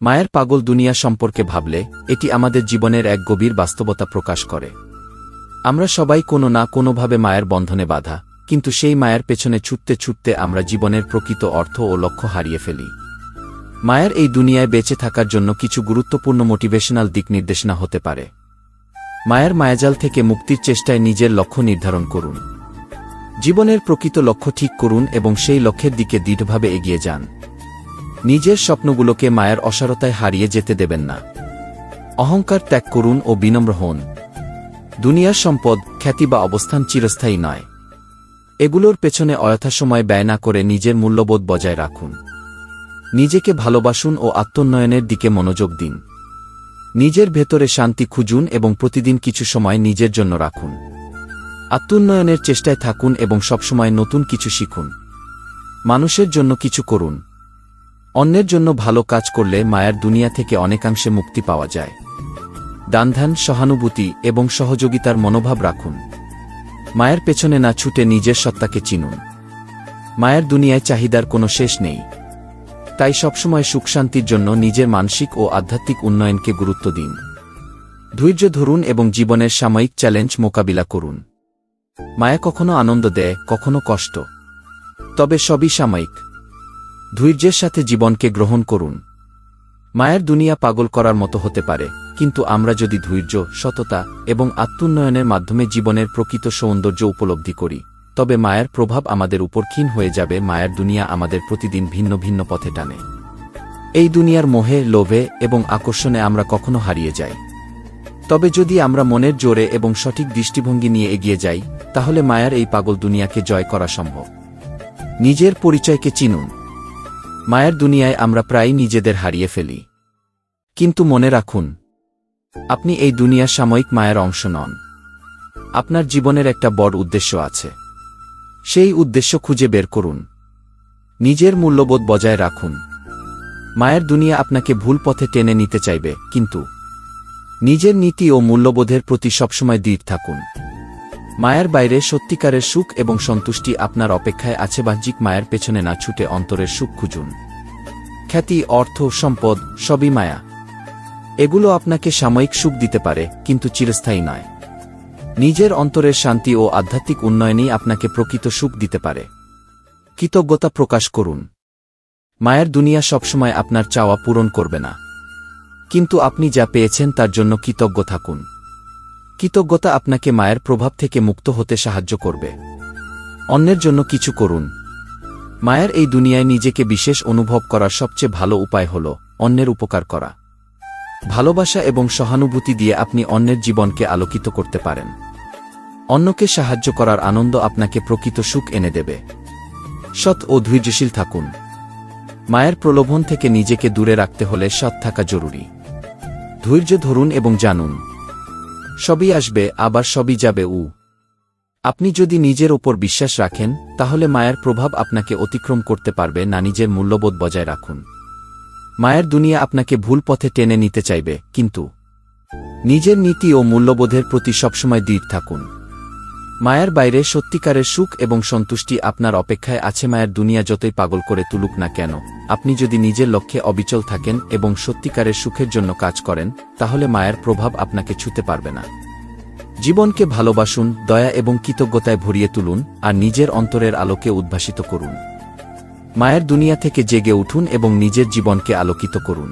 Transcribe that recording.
মায়ের পাগল দুনিয়া সম্পর্কে ভাবলে এটি আমাদের জীবনের এক গভীর বাস্তবতা প্রকাশ করে। আমরা সবাই কোনো না কোনোভাবে মায়ের বন্ধনে বাঁধা, কিন্তু সেই মায়ের পেছনে ছুটতে ছুটতে আমরা জীবনের প্রকৃত অর্থ ও লক্ষ্য হারিয়ে ফেলি। মায়ের এই দুনিয়ায় বেঁচে থাকার জন্য কিছু গুরুত্বপূর্ণ মোটিভেশনাল দিক নির্দেশনা হতে পারে। মায়ের মায়াজাল থেকে মুক্তির চেষ্টায় নিজের লক্ষ্য নির্ধারণ করুন। জীবনের প্রকৃত লক্ষ্য ঠিক করুন এবং সেই লক্ষ্যের দিকে দৃঢ়ভাবে এগিয়ে যান। নিজের স্বপ্নগুলোকে মায়ের অসারতায় হারিয়ে যেতে দেবেন না। অহংকার ত্যাগ করুন ও বিনম্র হন। দুনিয়ার সম্পদ, খ্যাতি বা অবস্থান চিরস্থায়ী নয়। এগুলোর পেছনে অযথা সময় ব্যয় না করে নিজের মূল্যবোধ বজায় রাখুন। নিজেকে ভালোবাসুন ও আত্মোন্নয়নের দিকে মনোযোগ দিন। নিজের ভেতরে শান্তি খুঁজুন এবং প্রতিদিন কিছু সময় নিজের জন্য রাখুন। আত্মোন্নয়নের চেষ্টায় থাকুন এবং সবসময় নতুন কিছু শিখুন। মানুষের জন্য কিছু করুন। অন্যের জন্য ভালো কাজ করলে মায়ার দুনিয়া থেকে অনেকাংশে মুক্তি পাওয়া যায়। দানধ্যান, সহানুভূতি এবং সহযোগিতার মনোভাব রাখুন। মায়ের পেছনে না ছুটে নিজের সত্তাকে চিনুন। মায়ের দুনিয়ায় চাহিদার কোনো শেষ নেই। তাই সবসময় সুখশান্তির জন্য নিজের মানসিক ও আধ্যাত্মিক উন্নয়নকে গুরুত্ব দিন। ধৈর্য ধরুন এবং জীবনের সাময়িক চ্যালেঞ্জ মোকাবিলা করুন। মায়া কখনো আনন্দ দেয়, কখনো কষ্ট, তবে সবই সাময়িক। ধৈর্যের সাথে জীবনকে গ্রহণ করুন। মায়ের দুনিয়া পাগল করার মতো হতে পারে, কিন্তু আমরা যদি ধৈর্য, সততা এবং আত্মোন্নয়নের মাধ্যমে জীবনের প্রকৃত সৌন্দর্য উপলব্ধি করি, তবে মায়ের প্রভাব আমাদের উপর ক্ষীণ হয়ে যাবে। মায়ের দুনিয়া আমাদের প্রতিদিন ভিন্ন ভিন্ন পথে টানে। এই দুনিয়ার মোহে, লোভে এবং আকর্ষণে আমরা কখনো হারিয়ে যাই। তবে যদি আমরা মনের জোরে এবং সঠিক দৃষ্টিভঙ্গি নিয়ে এগিয়ে যাই, তাহলে মায়ের এই পাগল দুনিয়াকে জয় করা সম্ভব। নিজের পরিচয়কে চিনুন। মায়ের দুনিয়ায় আমরা প্রায়ই নিজেদের হারিয়ে ফেলি। কিন্তু মনে রাখুন, আপনি এই দুনিয়ার সাময়িক মায়ের অংশ নন। আপনার জীবনের একটা বড় উদ্দেশ্য আছে। সেই উদ্দেশ্য খুঁজে বের করুন। নিজের মূল্যবোধ বজায় রাখুন। মায়ের দুনিয়া আপনাকে ভুল পথে টেনে নিতে চাইবে, কিন্তু নিজের নীতি ও মূল্যবোধের প্রতি সবসময় দৃঢ় থাকুন। মায়ের বাইরে সত্যিকারের সুখ এবং সন্তুষ্টি আপনার অপেক্ষায় আছে। বাহ্যিক মায়ের পেছনে না ছুটে অন্তরের সুখ খুঁজুন। খ্যাতি, অর্থ, সম্পদ সবই মায়া। এগুলো আপনাকে সাময়িক সুখ দিতে পারে, কিন্তু চিরস্থায়ী নয়। নিজের অন্তরের শান্তি ও আধ্যাত্মিক উন্নয়নই আপনাকে প্রকৃত সুখ দিতে পারে। কৃতজ্ঞতা প্রকাশ করুন। মায়ের দুনিয়া সবসময় আপনার চাওয়া পূরণ করবে না, কিন্তু আপনি যা পেয়েছেন তার জন্য কৃতজ্ঞ থাকুন। কৃতজ্ঞতা আপনাকে মায়ের প্রভাব থেকে মুক্ত হতে সাহায্য করবে। অন্যের জন্য কিছু করুন। মায়ের এই দুনিয়ায় নিজেকে বিশেষ অনুভব করার সবচেয়ে ভালো উপায় হল অন্যের উপকার করা। ভালোবাসা এবং সহানুভূতি দিয়ে আপনি অন্যের জীবনকে আলোকিত করতে পারেন। অন্যকে সাহায্য করার আনন্দ আপনাকে প্রকৃত সুখ এনে দেবে। সৎ ও ধৈর্যশীল থাকুন। মায়ের প্রলোভন থেকে নিজেকে দূরে রাখতে হলে সৎ থাকা জরুরি। ধৈর্য ধরুন এবং জানুন, সবই আসবে, আবার সবই যাবে। আপনি যদি নিজের ওপর বিশ্বাস রাখেন, তাহলে মায়ের প্রভাব আপনাকে অতিক্রম করতে পারবে না। নিজের মূল্যবোধ বজায় রাখুন। মায়ের দুনিয়া আপনাকে ভুল পথে টেনে নিতে চাইবে, কিন্তু নিজের নীতি ও মূল্যবোধের প্রতি সবসময় দৃঢ় থাকুন। মায়ের বাইরে সত্যিকারের সুখ এবং সন্তুষ্টি আপনার অপেক্ষায় আছে। মায়ের দুনিয়া যতই পাগল করে তুলুক না কেন, আপনি যদি নিজের লক্ষ্যে অবিচল থাকেন এবং সত্যিকারের সুখের জন্য কাজ করেন, তাহলে মায়ের প্রভাব আপনাকে ছুঁতে পারবে না। জীবনকে ভালোবাসুন, দয়া এবং কৃতজ্ঞতায় ভরিয়ে তুলুন, আর নিজের অন্তরের আলোকে উদ্ভাসিত করুন। মায়ের দুনিয়া থেকে জেগে উঠুন এবং নিজের জীবনকে আলোকিত করুন।